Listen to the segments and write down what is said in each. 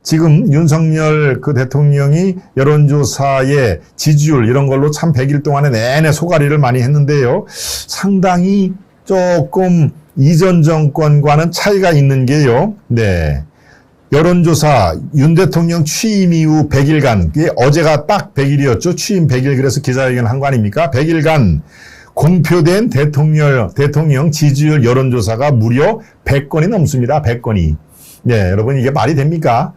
지금 윤석열 그 대통령이 여론조사의 지지율 이런 걸로 참 100일 동안에 내내 소가리를 많이 했는데요. 상당히 조금 이전 정권과는 차이가 있는 게요. 네. 여론조사 윤 대통령 취임 이후 100일간, 어제가 딱 100일이었죠. 취임 100일 그래서 기자회견 한 거 아닙니까? 100일간 공표된 대통령 지지율 여론조사가 무려 100건이 넘습니다. 100건이. 네, 여러분 이게 말이 됩니까?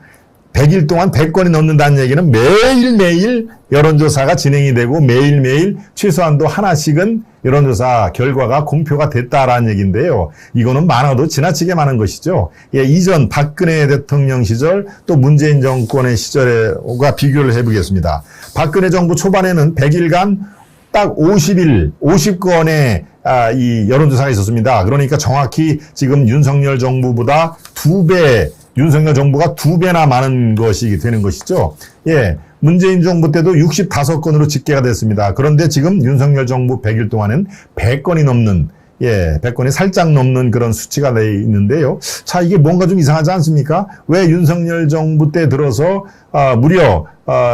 100일 동안 100건이 넘는다는 얘기는 매일매일 여론조사가 진행이 되고 매일매일 최소한도 하나씩은 여론조사 결과가 공표가 됐다라는 얘기인데요. 이거는 많아도 지나치게 많은 것이죠. 예, 이전 박근혜 대통령 시절 또 문재인 정권의 시절과 비교를 해보겠습니다. 박근혜 정부 초반에는 100일간 딱 50건의 이 여론조사가 있었습니다. 그러니까 정확히 지금 윤석열 정부보다 윤석열 정부가 2배나 많은 것이 되는 것이죠. 예. 문재인 정부 때도 65건으로 집계가 됐습니다. 그런데 지금 윤석열 정부 100일 동안은 100건이 넘는, 100건이 살짝 넘는 그런 수치가 돼 있는데요. 자, 이게 뭔가 좀 이상하지 않습니까? 왜 윤석열 정부 때 들어서, 무려,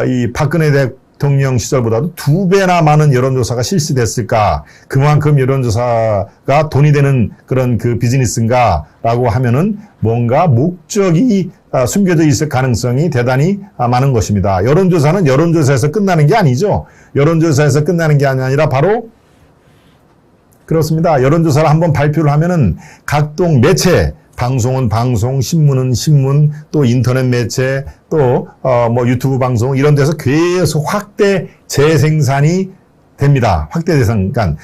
이 박근혜 대통령 시절보다도 2배나 많은 여론조사가 실시됐을까? 그만큼 여론조사가 돈이 되는 그런 그 비즈니스인가? 라고 하면은 뭔가 목적이 숨겨져 있을 가능성이 대단히 많은 것입니다. 여론조사는 여론조사에서 끝나는 게 아니죠. 여론조사에서 끝나는 게 아니라 바로 그렇습니다. 여론조사를 한번 발표를 하면은 각종 매체, 방송은 방송, 신문은 신문, 또 인터넷 매체, 또 유튜브 방송 이런 데서 계속 확대 재생산이 됩니다. 확대 재생산.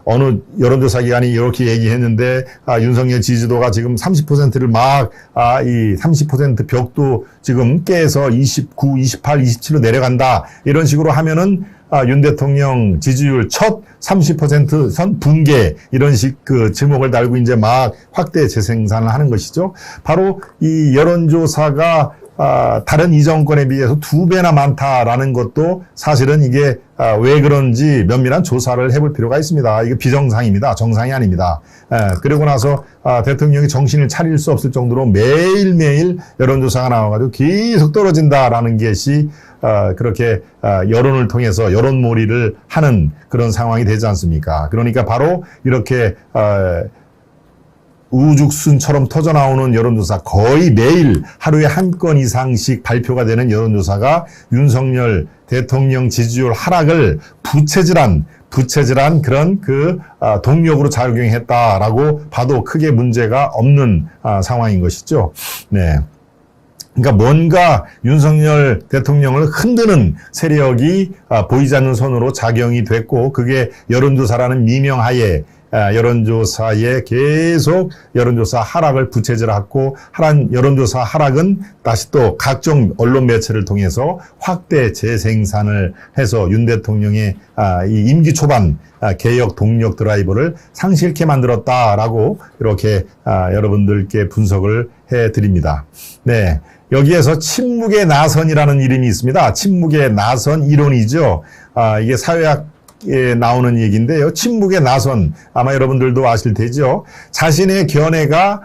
어느 여론조사 기관이 이렇게 얘기했는데, 윤석열 지지도가 지금 30%를 이 30% 벽도 지금 깨서 29, 28, 27로 내려간다. 이런 식으로 하면은, 윤 대통령 지지율 첫 30% 선 붕괴, 이런 식 그 제목을 달고 이제 막 확대 재생산을 하는 것이죠. 바로 이 여론조사가 다른 이정권에 비해서 2배나 많다라는 것도 사실은 이게 왜 그런지 면밀한 조사를 해볼 필요가 있습니다. 이게 비정상입니다. 정상이 아닙니다. 그리고 나서 대통령이 정신을 차릴 수 없을 정도로 매일매일 여론조사가 나와가지고 계속 떨어진다라는 것이 그렇게 여론을 통해서 여론몰이를 하는 그런 상황이 되지 않습니까? 그러니까 바로 이렇게 우죽순처럼 터져나오는 여론조사, 거의 매일 하루에 한 건 이상씩 발표가 되는 여론조사가 윤석열 대통령 지지율 하락을 부채질한 그런 동력으로 작용했다라고 봐도 크게 문제가 없는 상황인 것이죠. 네. 그러니까 뭔가 윤석열 대통령을 흔드는 세력이 보이지 않는 손으로 작용이 됐고, 그게 여론조사라는 미명하에 여론조사에 계속 여론조사 하락을 부채질하고, 여론조사 하락은 다시 또 각종 언론 매체를 통해서 확대 재생산을 해서 윤 대통령의 이 임기 초반 개혁 동력 드라이버를 상실케 만들었다라고 이렇게 여러분들께 분석을 해드립니다. 네. 여기에서 침묵의 나선이라는 이름이 있습니다. 침묵의 나선 이론이죠. 이게 사회학에 나오는 얘기인데요. 침묵의 나선, 아마 여러분들도 아실 테죠. 자신의 견해가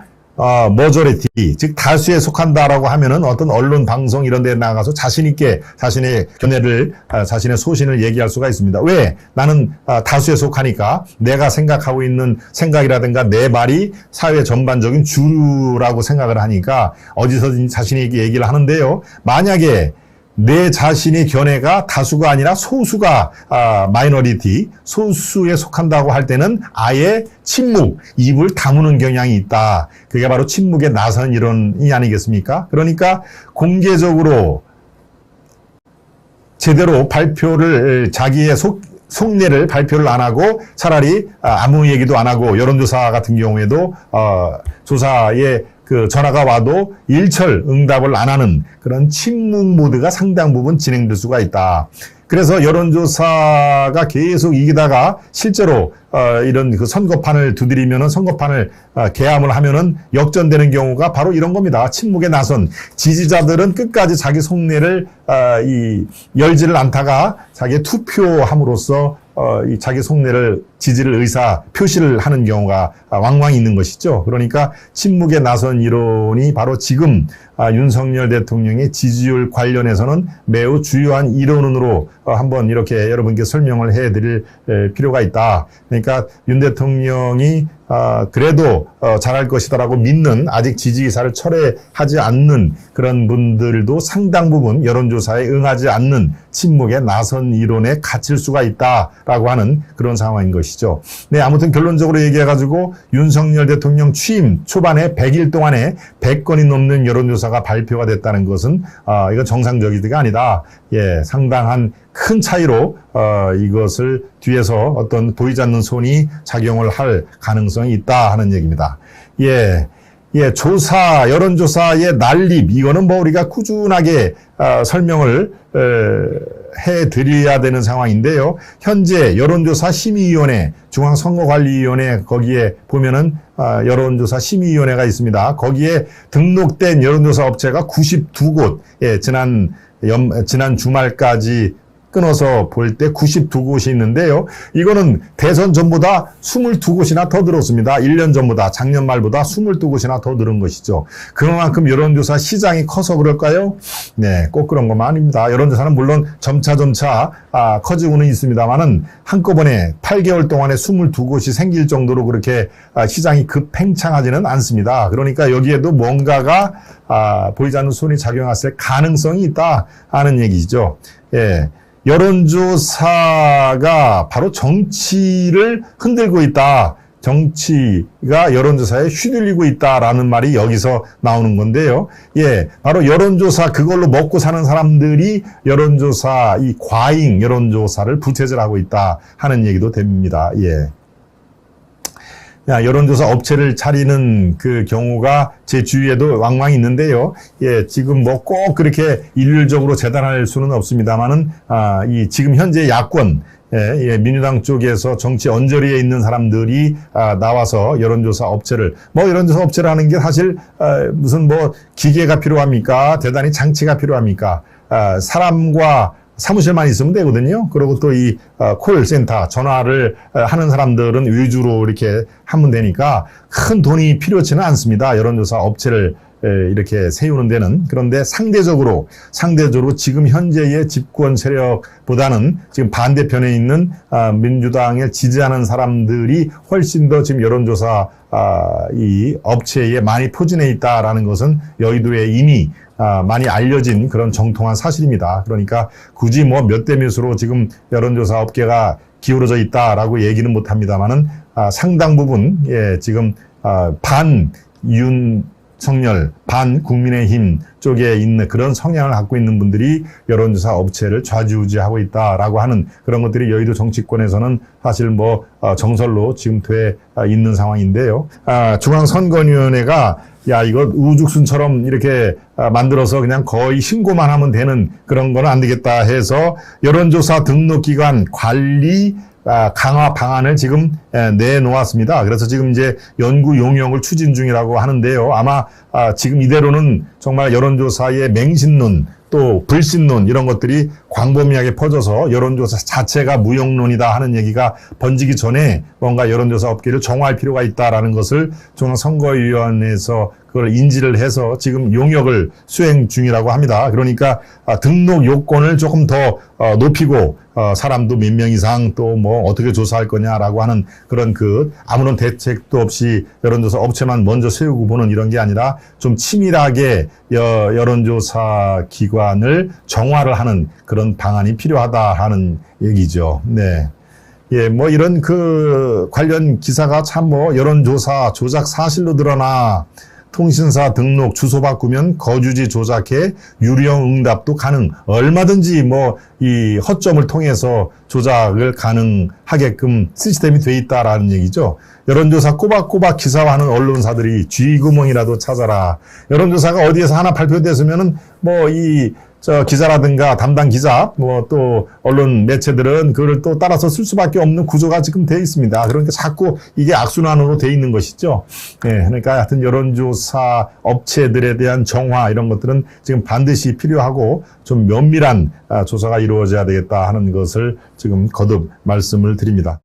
머저리티, 즉 다수에 속한다라고 하면은 어떤 언론 방송 이런 데 나가서 자신 있게 자신의 견해를, 자신의 소신을 얘기할 수가 있습니다. 왜? 나는 다수에 속하니까 내가 생각하고 있는 생각이라든가 내 말이 사회 전반적인 주류라고 생각을 하니까 어디서든 자신에게 얘기를 하는데요. 만약에 내 자신의 견해가 다수가 아니라 소수가 마이너리티, 소수에 속한다고 할 때는 아예 침묵, 입을 다무는 경향이 있다. 그게 바로 침묵의 나선 이론이 아니겠습니까? 그러니까 공개적으로 제대로 발표를, 자기의 속내를 발표를 안 하고 차라리 아무 얘기도 안 하고, 여론조사 같은 경우에도 조사에 전화가 와도 일철 응답을 안 하는 그런 침묵 모드가 상당 부분 진행될 수가 있다. 그래서 여론조사가 계속 이기다가 실제로 이런 선거판을 두드리면은, 선거판을 개함을 하면은 역전되는 경우가 바로 이런 겁니다. 침묵의 나선. 지지자들은 끝까지 자기 속내를 열지를 않다가 자기 투표함으로써 자기 속내를 지지를 의사 표시를 하는 경우가 왕왕 있는 것이죠. 그러니까 침묵에 나선 이론이 바로 지금 윤석열 대통령의 지지율 관련해서는 매우 주요한 이론으로 한번 이렇게 여러분께 설명을 해드릴 필요가 있다. 그러니까 윤 대통령이 그래도 잘할 것이다라고 믿는 아직 지지 의사를 철회하지 않는 그런 분들도 상당 부분 여론조사에 응하지 않는 침묵에 나선 이론에 갇힐 수가 있다라고 하는 그런 상황인 것이죠. 네, 아무튼 결론적으로 얘기해가지고 윤석열 대통령 취임 초반에 100일 동안에 100건이 넘는 여론조사가 발표가 됐다는 것은 이건 정상적이가 아니다. 예, 상당한 큰 차이로 이것을 뒤에서 어떤 보이지 않는 손이 작용을 할 가능성이 있다 하는 얘기입니다. 예, 여론조사의 난립, 이거는 뭐 우리가 꾸준하게 설명을 해드려야 되는 상황인데요. 현재 여론조사 심의위원회, 중앙선거관리위원회 거기에 보면은 여론조사 심의위원회가 있습니다. 거기에 등록된 여론조사 업체가 92곳, 예, 지난 주말까지 끊어서 볼 때 92곳이 있는데요. 이거는 대선 전보다 22곳이나 더 늘었습니다. 1년 전보다, 작년 말보다 22곳이나 더 늘은 것이죠. 그만큼 여론조사 시장이 커서 그럴까요? 네, 꼭 그런 것만 아닙니다. 여론조사는 물론 점차 커지고는 있습니다만은 한꺼번에 8개월 동안에 22곳이 생길 정도로 그렇게 시장이 급팽창하지는 않습니다. 그러니까 여기에도 뭔가가 보이지 않는 손이 작용했을 가능성이 있다 하는 얘기죠. 예. 여론조사가 바로 정치를 흔들고 있다. 정치가 여론조사에 휘둘리고 있다라는 말이 여기서 나오는 건데요. 예, 바로 여론조사 그걸로 먹고 사는 사람들이 여론조사, 이 과잉 여론조사를 부채질하고 있다 하는 얘기도 됩니다. 예. 여론조사 업체를 차리는 그 경우가 제 주위에도 왕왕 있는데요. 예, 지금 뭐 꼭 그렇게 일률적으로 재단할 수는 없습니다만은, 이 지금 현재 야권, 민주당 쪽에서 정치 언저리에 있는 사람들이 나와서 여론조사 업체를, 여론조사 업체를 하는 게 사실 무슨 기계가 필요합니까? 대단히 장치가 필요합니까? 사람과 사무실만 있으면 되거든요. 그리고 또 이 콜센터, 전화를 하는 사람들은 위주로 이렇게 하면 되니까 큰 돈이 필요치는 않습니다. 여론조사 업체를 이렇게 세우는 데는. 그런데 상대적으로 지금 현재의 집권 세력보다는 지금 반대편에 있는 민주당을 지지하는 사람들이 훨씬 더 지금 여론조사 이 업체에 많이 포진해 있다라는 것은 여의도에 이미 많이 알려진 그런 정통한 사실입니다. 그러니까 굳이 몇 대 몇으로 지금 여론조사 업계가 기울어져 있다라고 얘기는 못 합니다만은 상당 부분, 예, 지금 윤석열, 국민의힘 쪽에 있는 그런 성향을 갖고 있는 분들이 여론조사 업체를 좌지우지하고 있다라고 하는 그런 것들이 여의도 정치권에서는 사실 정설로 지금 돼 있는 상황인데요. 중앙선거위원회가 이거 우죽순처럼 이렇게 만들어서 그냥 거의 신고만 하면 되는 그런 거는 안 되겠다 해서 여론조사 등록기관 관리 강화 방안을 지금 내놓았습니다. 그래서 지금 이제 연구 용역을 추진 중이라고 하는데요. 아마 지금 이대로는 정말 여론조사의 맹신론 또 불신론 이런 것들이 광범위하게 퍼져서 여론조사 자체가 무용론이다 하는 얘기가 번지기 전에 뭔가 여론조사 업계를 정화할 필요가 있다라는 것을 중앙선거위원회에서 그걸 인지를 해서 지금 용역을 수행 중이라고 합니다. 그러니까 등록 요건을 조금 더 높이고 사람도 몇 명 이상 또 어떻게 조사할 거냐라고 하는 그런 아무런 대책도 없이 여론조사 업체만 먼저 세우고 보는 이런 게 아니라 좀 치밀하게 여론조사 기관을 정화를 하는 그런 방안이 필요하다 하는 얘기죠. 네. 예, 이런 관련 기사가 참 여론조사 조작 사실로 드러나 통신사 등록 주소 바꾸면 거주지 조작해 유령 응답도 가능. 얼마든지 이 허점을 통해서 조작을 가능하게끔 시스템이 돼 있다라는 얘기죠. 여론조사 꼬박꼬박 기사화하는 언론사들이 쥐구멍이라도 찾아라. 여론조사가 어디에서 하나 발표됐으면은 기자라든가 담당 기자, 또 언론 매체들은 그걸 또 따라서 쓸 수밖에 없는 구조가 지금 돼 있습니다. 그러니까 자꾸 이게 악순환으로 돼 있는 것이죠. 예, 그러니까 하여튼 여론조사 업체들에 대한 정화 이런 것들은 지금 반드시 필요하고 좀 면밀한 조사가 이루어져야 되겠다 하는 것을 지금 거듭 말씀을 드립니다.